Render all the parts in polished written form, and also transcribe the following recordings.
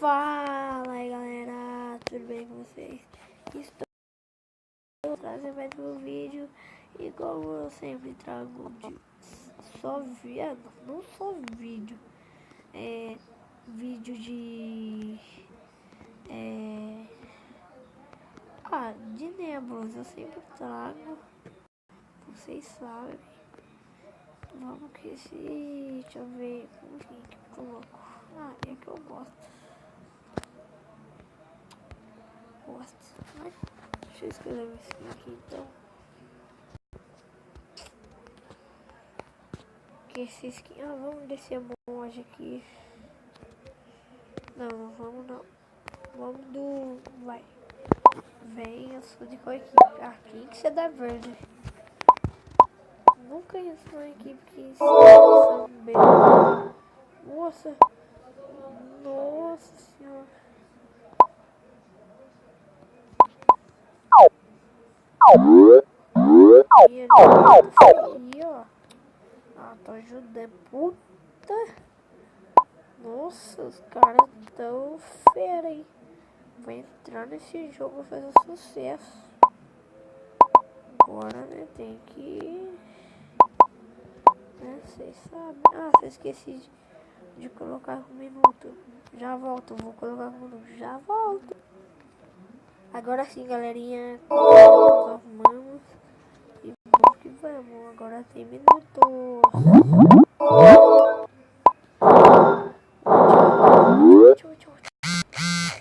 Fala aí galera, tudo bem com vocês? Estou trazendo mais um vídeo e como eu sempre trago só vídeo, não só vídeo, vídeo de Nebulous, eu sempre trago, vocês sabem. Vamos que deixa eu ver como que eu coloco. É que eu gosto. Deixa eu escrever esse aqui então. Que esse skin. Vamos descer a monge aqui. Não, vamos não. Vamos do. Vai. Vem, eu sou de qual equipe? Quem que você dá verde? Nunca ia ser uma equipe que são bem. Nossa. Nossa senhora. Aí, ó. Tô ajudando. Puta. Nossa, os caras tão fera, hein? Vou entrar nesse jogo e fazer sucesso. Agora, né, tem que... vocês sabem. Você esqueci de colocar um minuto. Já volto, vou colocar um minuto. Já volto. Agora sim, galerinha. Nós arrumamos. E vamos que vamos. Agora tem minutos.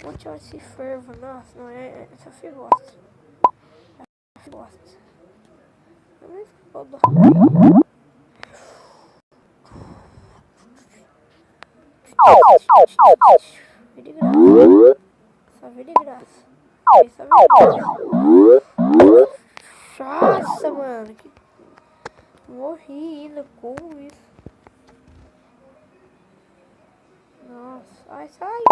Watch out se ferva. Nossa, não é. Essa eu gosto. Mas vou dar. Vê de graça. Só vê de graça. Nossa, mano. Morri ainda com isso. Nossa. Sai.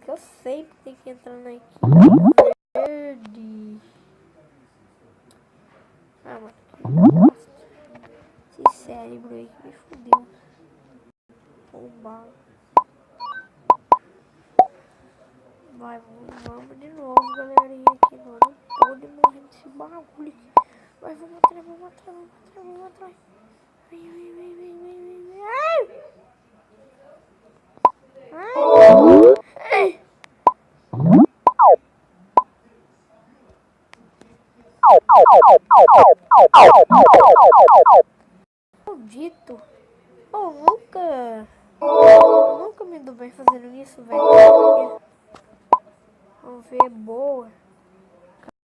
Que eu sempre tenho que entrar na equipe verde. Mano. Esse cérebro aí que me fudeu. Pomba. Vai, vamos de novo, galerinha. Aqui não pode morrer desse bagulho aqui. Vai, vamos atrás. Vem. Ai. Maldito. Nunca me dou bem fazendo isso, velho. Vamos ver, boa.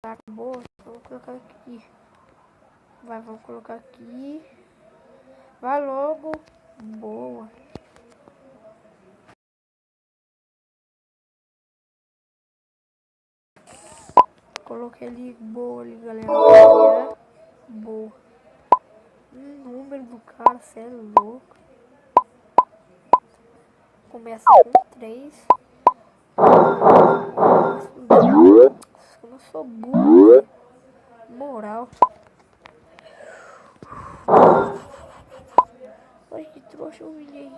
Caraca, boa. Vamos colocar aqui. Vamos colocar aqui. Vai logo. Boa. Coloquei ali, boa ali, galera. Boa. Número do cara, cê é louco. Começa com 3. Eu não sou burro. Moral. Olha que trouxa, humilhei.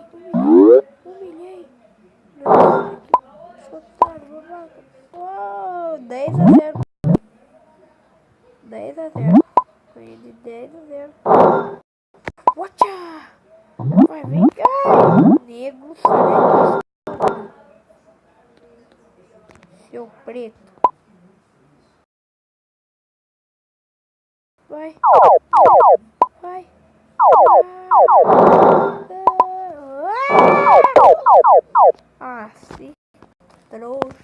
Nossa, que otário, babaca. Uou, 10-0. 10-0. Foi de 10-0. Watcha! Vai, vem cá! Nego, sai daqui. Seu preto. Vai. Se trouxa.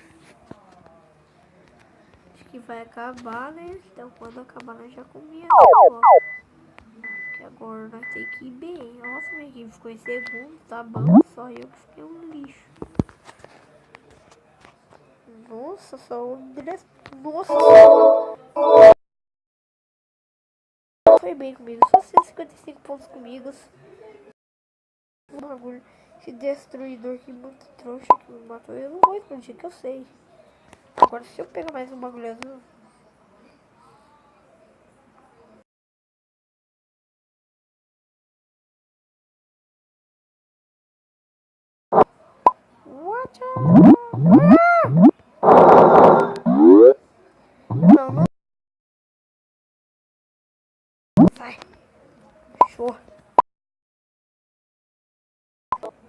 Acho que vai acabar, né? Então quando acabar nós já comia. Que agora nós temos que ir bem. Nossa, minha equipe ficou em segundo, tá bom? Só eu que fiquei um lixo. Nossa, só o Nossa, foi bem comigo. Só 155 pontos comigo. Bagulho. Esse destruidor que muito trouxa que me matou. Eu não vou explodir, que eu sei. Agora se eu pegar mais um bagulho azul. Não, não. Sai. Show.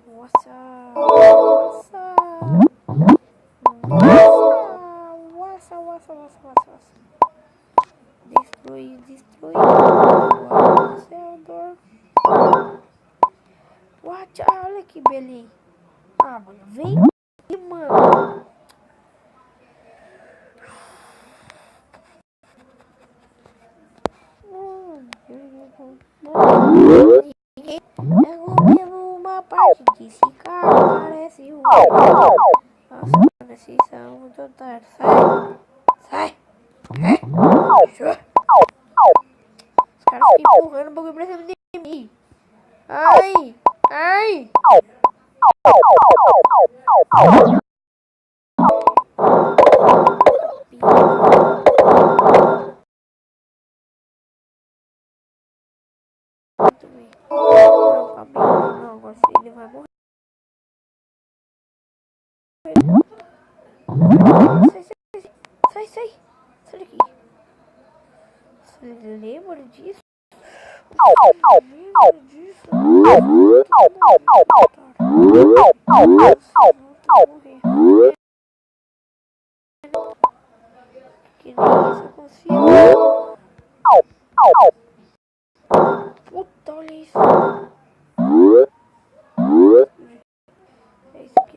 Nossa. Nossa. Nossa. Destruir. What? Olha que beleza. Ah, mano, vem aqui, mano. Eu mesmo uma parte desse cara parece um. Nossa, mano, esses são muito otários. Sai. Os caras ficam empurrando o bagulho pra cima de mim. Ai. Não, calma. Não, agora ele vai morrer. Sai daqui. Você lembra disso? Que nem isso eu consigo. Puta, olha isso. É isso aqui.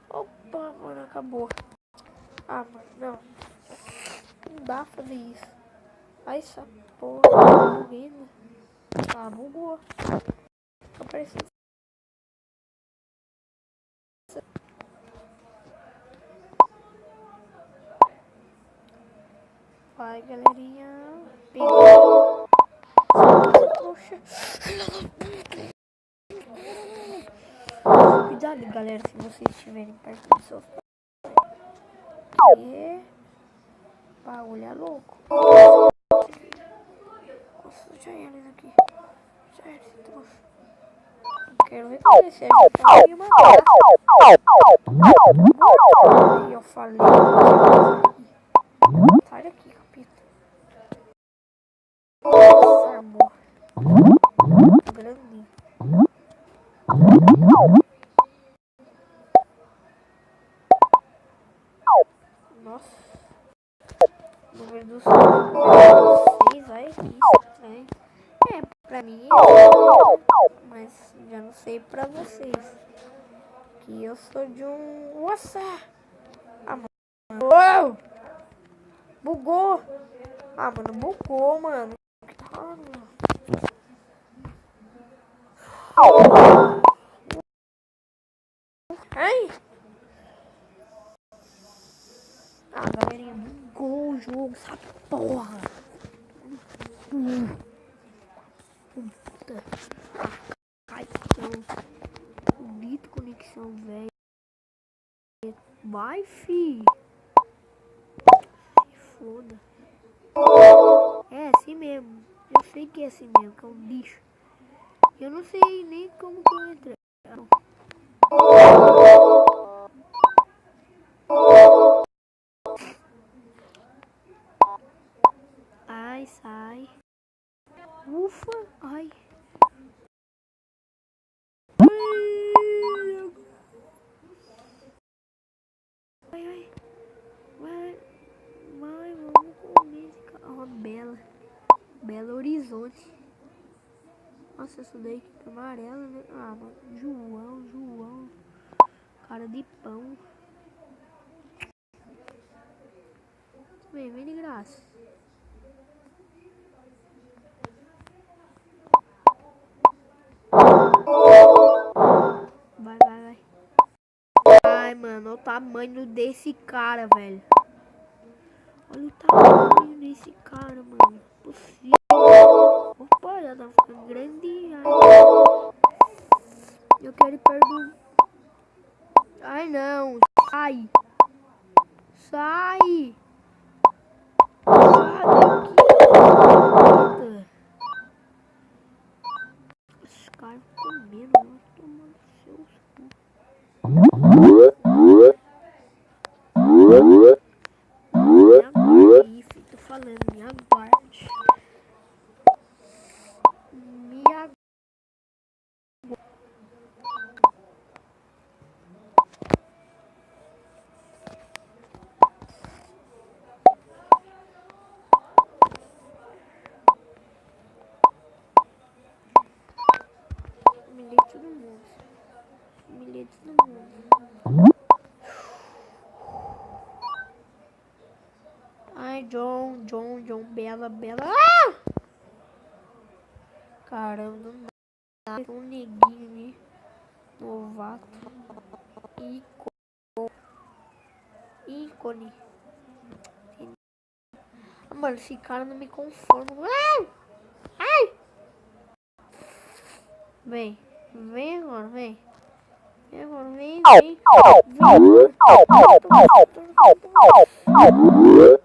Opa, mano, acabou. Ah, mano, não. Não dá pra fazer isso. Ai, essa porra. Buguei, né? Ah, bugou. Apareceu. Vai, galerinha. Pegou. Poxa. Cuidado, galera, se vocês estiverem perto do sofá. Porque o bagulho é louco. Nossa, já era isso aqui. Já era esse trouxa. Eu quero ver como esse pode me matar. E eu falei. Sai daqui, capita. Nossa, amor. Grandinho. Nossa. Número do 6, olha que estranho. É, pra mim, mas já não sei pra vocês. Que eu sou de um... Nossa! Ah, mano. Uou! Bugou! Ah, mano, bugou, mano. Ai! Ah, galerinha, bugou o jogo, essa porra. Puta. Bonito conexão, velho. Vai, fi. Se foda. É assim mesmo. Eu sei que é assim mesmo, que é um bicho. Eu não sei nem como que eu entrei. Ai, sai. Ufa, ai. Ai. Vai, vamos comer esse carro. Belo Horizonte. Nossa, essa daí que tá amarela, né? Ah, mano. João. Cara de pão. Vem de graça. Vai. Ai, mano, olha o tamanho desse cara, velho. Olha o tamanho desse cara, mano. Possível. Opa, já tá ficando grande. Eu quero ir perto. Ai, não. Sai. Me aguarde, filho, tô falando, me aguarde. Me aguarde. Humilhei todo mundo. Humilhei todo mundo. Ai, John, Bela. Ah! Caramba, do nada. Um neguinho ali. Novato. Ícone. Mano, esse cara não me conforma. Ai! Ai! Vem. Vem agora, vem. Vem agora, vem.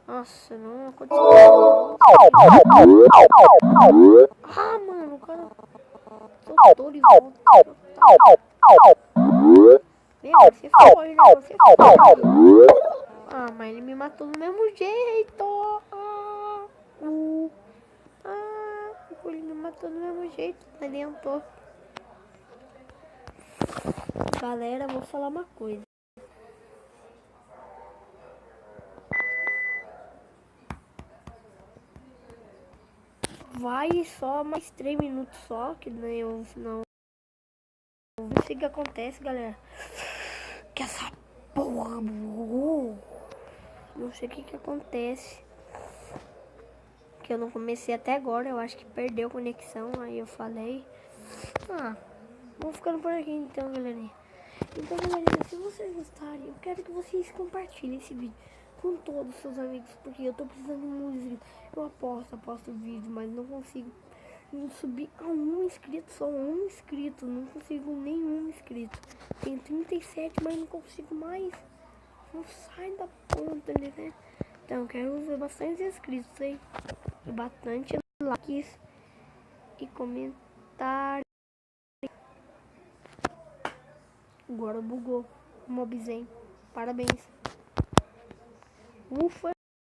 Nossa, não aconteceu. Ah, mano, o cara soltou de volta. Vem, você foi, né? Você foi. Ah, mas ele me matou do mesmo jeito. Ele me matou do mesmo jeito. Não adiantou. Galera, vou falar uma coisa. Vai só mais 3 minutos só, que nem eu não sei o que acontece, galera. Que essa porra bugou. Não sei o que acontece. Que eu não comecei até agora, eu acho que perdeu conexão, aí eu falei. Vamos ficando por aqui então, galerinha. Então, galerinha, se vocês gostarem, eu quero que vocês compartilhem esse vídeo com todos os seus amigos, porque eu tô precisando muito de vídeo. Eu aposto o vídeo, mas não consigo subir a 1 inscrito, só 1 inscrito, não consigo nenhum inscrito. Tenho 37, mas não consigo mais. Não sai da ponta, né? Então, eu quero ver bastante inscritos aí. E bastante likes e comentários. Agora bugou. Mobzen. Parabéns. Ufa.